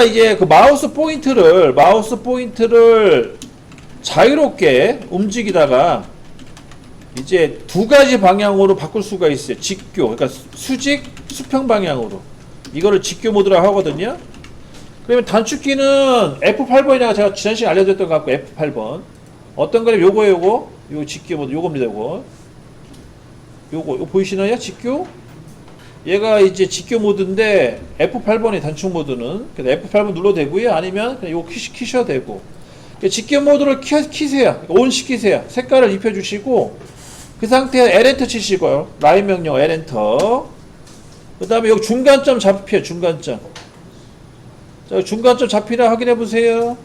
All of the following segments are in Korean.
우리가 이제 그 마우스 포인트를 자유롭게 움직이다가 이제 두 가지 방향으로 바꿀 수가 있어요. 직교, 그러니까 수직, 수평 방향으로. 이거를 직교 모드라고 하거든요. 그러면 단축키는 F8번이라고 제가 지난 시간에 알려드렸던 것 같고, F8번. 어떤 거냐면 요거예요, 요거. 요 직교 모드, 요겁니다, 요거. 요거 보이시나요? 직교? 얘가 이제 직교 모드인데, F8번의 단축 모드는. 그래서 F8번 눌러도 되고요. 아니면 그냥 요거 키셔도 되고. 직교 모드를 키세요. 온 시키세요. 색깔을 입혀주시고, 그 상태에 L엔터 치시고요. 라인 명령 L엔터. 그 다음에 여기 중간점 잡혀요. 중간점. 자, 중간점 잡히나 확인해 보세요.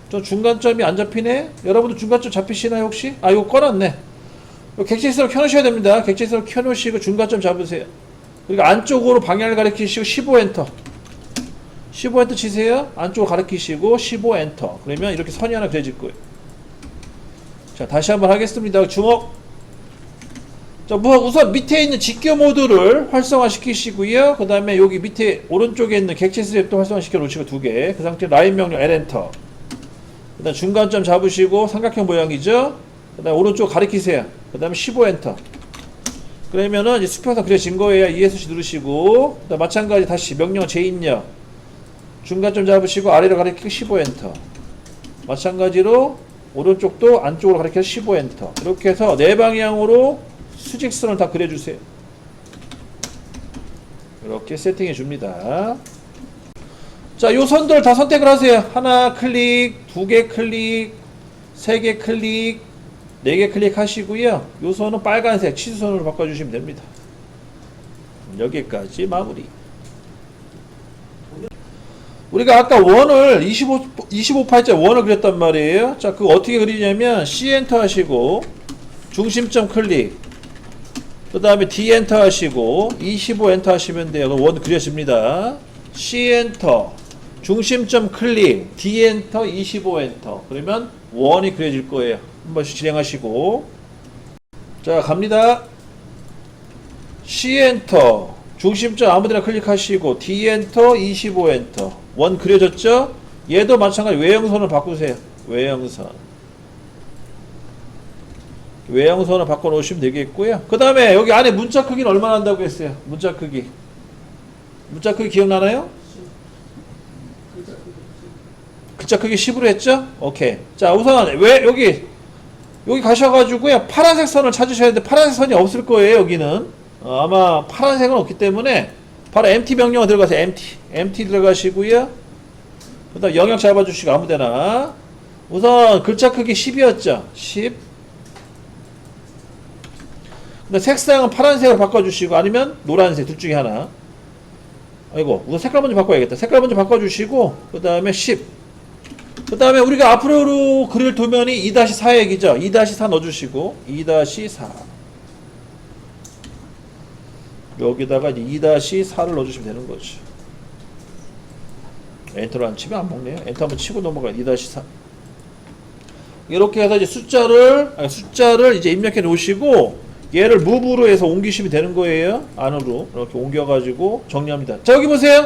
저 중간점이 안 잡히네? 여러분도 중간점 잡히시나요 혹시? 아, 이거 꺼놨네. 객체선을 켜놓으셔야 됩니다. 객체선을 켜놓으시고 중간점 잡으세요. 그리고 안쪽으로 방향을 가리키시고 15엔터. 15엔터 치세요. 안쪽으로 가리키시고 15엔터. 그러면 이렇게 선이 하나 그려질 거예요. 자, 다시 한번 하겠습니다. 주목. 자, 우선 밑에 있는 직교 모드를 활성화 시키시고요. 그 다음에 여기 밑에 오른쪽에 있는 객체 스냅도 활성화 시켜 놓으시고 두 개. 그 상태로 라인 명령 L엔터. 그 다음 중간점 잡으시고 삼각형 모양이죠. 그 다음에 오른쪽 가리키세요. 그 다음에 15엔터. 그러면은 이제 수평선 그려진 거예요. ESC 누르시고. 그 다음 마찬가지 다시 명령 재입력. 중간점 잡으시고 아래로 가리키고 15엔터. 마찬가지로 오른쪽도 안쪽으로 가리켜서 15엔터. 이렇게 해서 네 방향으로 수직선을 다 그려주세요. 이렇게 세팅해 줍니다. 자, 요 선들 다 선택을 하세요. 하나 클릭, 두 개 클릭, 세 개 클릭, 네 개 클릭하시고요. 요 선은 빨간색 치수선으로 바꿔주시면 됩니다. 여기까지 마무리. 우리가 아까 원을 25파일째 원을 그렸단 말이에요. 자, 그거 어떻게 그리냐면 C 엔터 하시고 중심점 클릭, 그 다음에 D 엔터 하시고 25 엔터 하시면 돼요. 그럼 원 그려집니다. C 엔터, 중심점 클릭, D 엔터, 25 엔터. 그러면 원이 그려질 거예요. 한 번씩 진행하시고. 자, 갑니다. C 엔터, 중심점 아무데나 클릭하시고 D 엔터, 25 엔터. 원 그려졌죠? 얘도 마찬가지 외형선을 바꾸세요. 외형선을 바꿔 놓으시면 되겠고요. 그 다음에 여기 안에 문자 크기는 얼마나 한다고 했어요? 문자 크기 기억나나요? 글자 크기 10으로 했죠? 오케이. 자, 우선 왜 여기 가셔가지고요, 파란색 선을 찾으셔야 되는데 파란색 선이 없을 거예요. 여기는 아마 파란색은 없기 때문에 바로 MT 명령어 들어가세요. MT 들어가시고요. 그 다음 영역 잡아주시고 아무데나. 우선 글자 크기 10이었죠? 10. 근데 색상은 파란색으로 바꿔주시고 아니면 노란색 둘 중에 하나. 아이고, 우선 색깔 먼저 바꿔야겠다. 색깔 먼저 바꿔주시고 그 다음에 10. 그 다음에 우리가 앞으로 그릴 도면이 2-4 얘기죠. 2-4 넣어주시고 2-4 여기다가 이제 2-4를 넣어주시면 되는 거죠. 엔터를 안 치면 안 먹네요. 엔터 한번 치고 넘어가요. 2-4 이렇게 해서 이제 숫자를 이제 입력해 놓으시고 얘를 무브로 해서 옮기시면 되는 거예요. 안으로 이렇게 옮겨가지고 정리합니다. 자, 여기 보세요.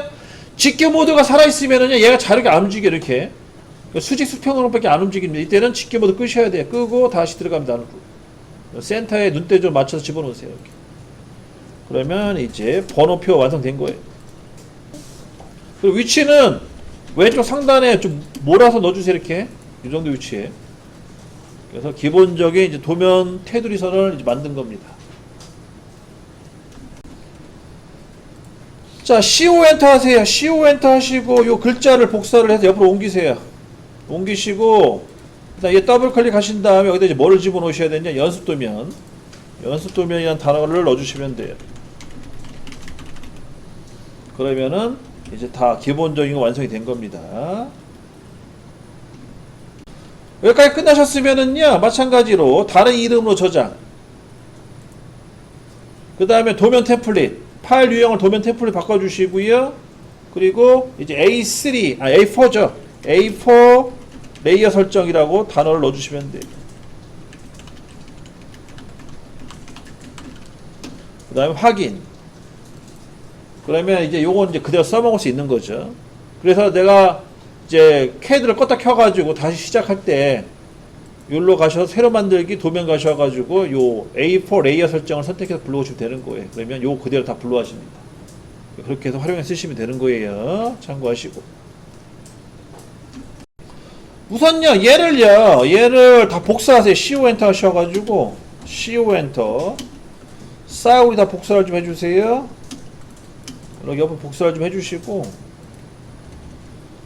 직교 모드가 살아있으면은요, 얘가 자르게 안 움직여. 이렇게 수직 수평으로밖에 안 움직입니다. 이때는 직교 모드 끄셔야 돼요. 끄고 다시 들어갑니다. 안으로 센터에 눈대 좀 맞춰서 집어넣으세요. 이렇게. 그러면 이제 번호표 완성된 거예요. 그리고 위치는 왼쪽 상단에 좀 몰아서 넣어주세요. 이렇게 이 정도 위치에. 그래서 기본적인 이제 도면 테두리 선을 이제 만든 겁니다. 자, CO 엔터 하세요. CO 엔터 하시고 요 글자를 복사를 해서 옆으로 옮기세요. 옮기시고 그다음 얘 더블 클릭하신 다음에 여기다 이제 뭐를 집어넣으셔야 되냐? 연습도면. 연습도면이라는 단어를 넣어주시면 돼요. 그러면은 이제 다 기본적인 거 완성이 된 겁니다. 여기까지 끝나셨으면은요, 마찬가지로 다른 이름으로 저장. 그 다음에 도면 템플릿, 파일 유형을 도면 템플릿 바꿔주시고요. 그리고 이제 A4죠. A4 레이어 설정이라고 단어를 넣어주시면 돼요. 그 다음에 확인. 그러면 이제 요건 이제 그대로 써먹을 수 있는 거죠. 그래서 내가 이제 CAD를 껐다 켜가지고 다시 시작할 때 여기로 가셔서 새로 만들기 도면 가셔가지고 요 A4 레이어 설정을 선택해서 불러오시면 되는 거예요. 그러면 요 그대로 다 불러하십니다. 그렇게 해서 활용해 쓰시면 되는 거예요. 참고하시고. 우선요, 얘를 다 복사하세요. CO 엔터 하셔가지고, CO 엔터. 싸우리 다 복사를 좀 해주세요. 여기 옆에 복사를 좀 해주시고,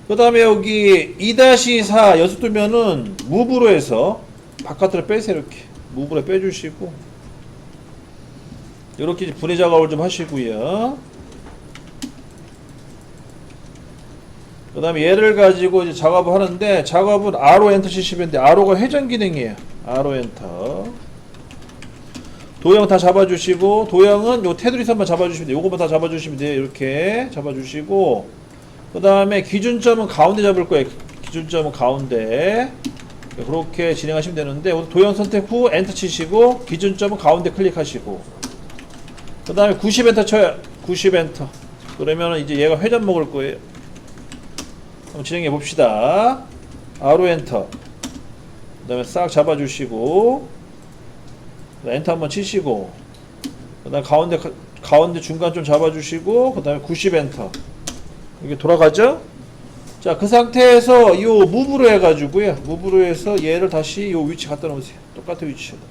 그 다음에 여기 2-4 연습 두면은 무브로 해서 바깥으로 빼세요. 이렇게. 무브로 빼주시고, 이렇게 분해 작업을 좀 하시고요. 그 다음에 얘를 가지고 이제 작업을 하는데, 작업은 R로 엔터 치시면 돼. R로가 회전 기능이에요. R로 엔터. 도형 다 잡아주시고, 도형은 요 테두리 선만 잡아주시면 돼요. 요거만 다 잡아주시면 돼요. 이렇게 잡아주시고, 그 다음에 기준점은 가운데 잡을 거예요. 기준점은 가운데. 그렇게 진행하시면 되는데, 도형 선택 후 엔터 치시고, 기준점은 가운데 클릭하시고, 그 다음에 90 엔터 쳐요. 90 엔터. 그러면 이제 얘가 회전 먹을 거예요. 한번 진행해 봅시다. R로 엔터. 그 다음에 싹 잡아주시고, 엔터 한번 치시고, 그 다음에 가운데 중간 좀 잡아주시고, 그 다음에 90 엔터. 이게 돌아가죠? 자, 그 상태에서 요 무브로 해가지고요. 무브로 해서 얘를 다시 요 위치 갖다 놓으세요. 똑같은 위치에다.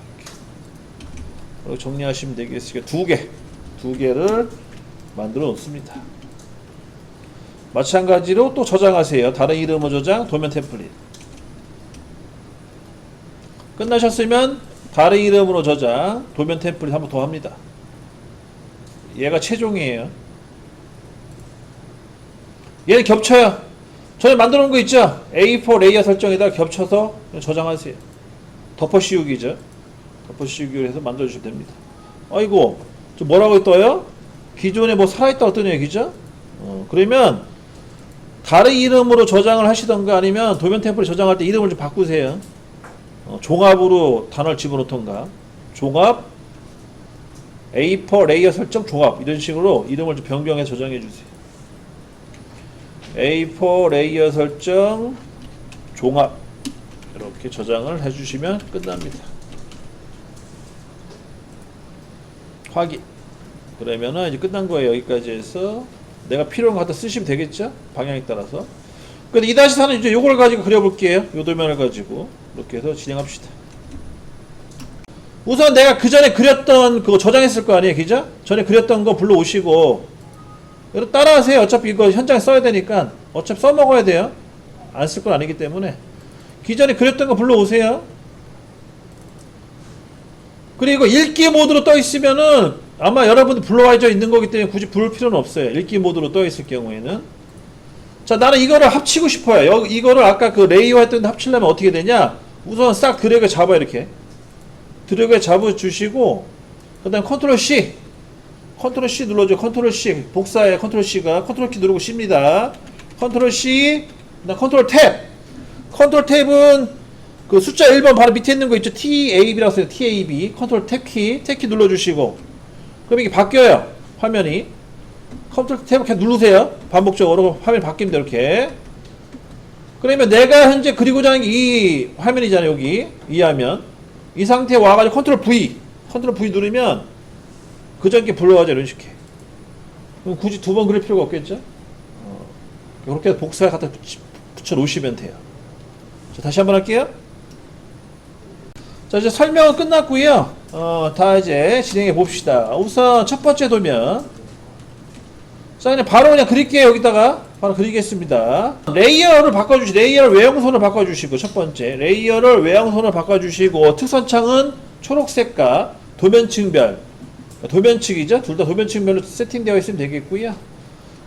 이렇게 정리하시면 되겠으니까 두 개를 만들어 놓습니다. 마찬가지로 또 저장하세요. 다른 이름으로 저장, 도면 템플릿. 끝나셨으면 다른 이름으로 저장, 도면 템플릿 한번 더 합니다. 얘가 최종이에요. 얘는 겹쳐요. 전에 만들어 놓은 거 있죠? A4 레이어 설정에다 겹쳐서 저장하세요. 덮어 씌우기죠. 덮어 씌우기를 해서 만들어 주시면 됩니다. 아이고, 저 뭐라고 떠요? 기존에 뭐 살아있다고 뜨네요. 그죠? 그러면 다른 이름으로 저장을 하시던가 아니면 도면 템플릿 저장할 때 이름을 좀 바꾸세요. 종합으로 단어를 집어넣던가, 종합 A4 레이어 설정 종합, 이런 식으로 이름을 좀 변경해서 저장해 주세요. A4 레이어 설정 종합, 이렇게 저장을 해주시면 끝납니다. 확인. 그러면은 이제 끝난 거예요. 여기까지 해서 내가 필요한 거 갖다 쓰시면 되겠죠? 방향에 따라서. 근데 2-4는 이제 요걸 가지고 그려볼게요. 요 도면을 가지고 이렇게 해서 진행합시다. 우선 내가 그 전에 그렸던 그거 저장했을 거 아니에요, 그죠? 전에 그렸던 거 불러오시고, 여러분 따라하세요. 어차피 이거 현장에 써야 되니까. 어차피 써먹어야 돼요. 안 쓸 건 아니기 때문에. 기존에 그렸던 거 불러오세요. 그리고 읽기 모드로 떠 있으면은 아마 여러분들 불러와져 있는 거기 때문에 굳이 부를 필요는 없어요. 읽기 모드로 떠 있을 경우에는. 자, 나는 이거를 합치고 싶어요. 이거를 아까 그 레이어 했던 데 합치려면 어떻게 되냐? 우선 싹 드래그 잡아요. 이렇게 드래그 잡아주시고, 그 다음에 컨트롤 C 눌러줘. 컨트롤 C 복사해. 컨트롤 C가 컨트롤 키 누르고 C입니다. 컨트롤 C, 그다음 컨트롤 탭. 컨트롤 탭은 그 숫자 1번 바로 밑에 있는 거 있죠? TAB라고 써요. TAB. 컨트롤 탭키 눌러주시고, 그럼 이게 바뀌어요. 화면이. 컨트롤 탭 그냥 누르세요. 반복적으로 화면이 바뀝니다. 이렇게. 그러면 내가 현재 그리고자 하는 게 이 화면이잖아요. 여기 이 화면. 이 상태에 와가지고 컨트롤 V 누르면 그전 게 불러와져. 이런 식으로. 그럼 굳이 두 번 그릴 필요가 없겠죠? 이렇게 복사에 갖다 붙여 놓으시면 돼요. 자, 다시 한번 할게요. 자, 이제 설명은 끝났고요. 다 이제 진행해 봅시다. 우선 첫 번째 도면. 자, 그냥 바로 그냥 그릴게요. 여기다가 바로 그리겠습니다. 레이어를 바꿔주시고, 레이어를 외형선을 바꿔주시고, 첫 번째 레이어를 외형선을 바꿔주시고, 특선창은 초록색과 도면층별, 도면측이죠. 둘 다 도면측별로 세팅되어 있으면 되겠고요.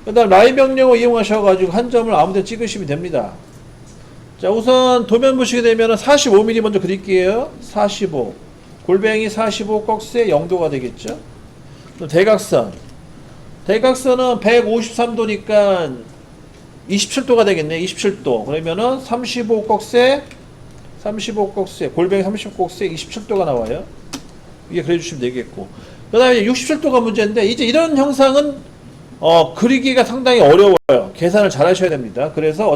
그 다음 라인 명령어 이용하셔가지고 한 점을 아무데나 찍으시면 됩니다. 자, 우선 도면 보시게 되면 45mm 먼저 그릴게요. 45 골뱅이 45 꺽쇠 0도가 되겠죠. 대각선은 153도니까 27도가 되겠네. 27도. 그러면은 35 꺽쇠 골뱅이 35 꺽쇠 27도가 나와요. 이게 그려주시면 되겠고, 그 다음에 67도가 문제인데, 이제 이런 형상은 그리기가 상당히 어려워요. 계산을 잘 하셔야 됩니다. 그래서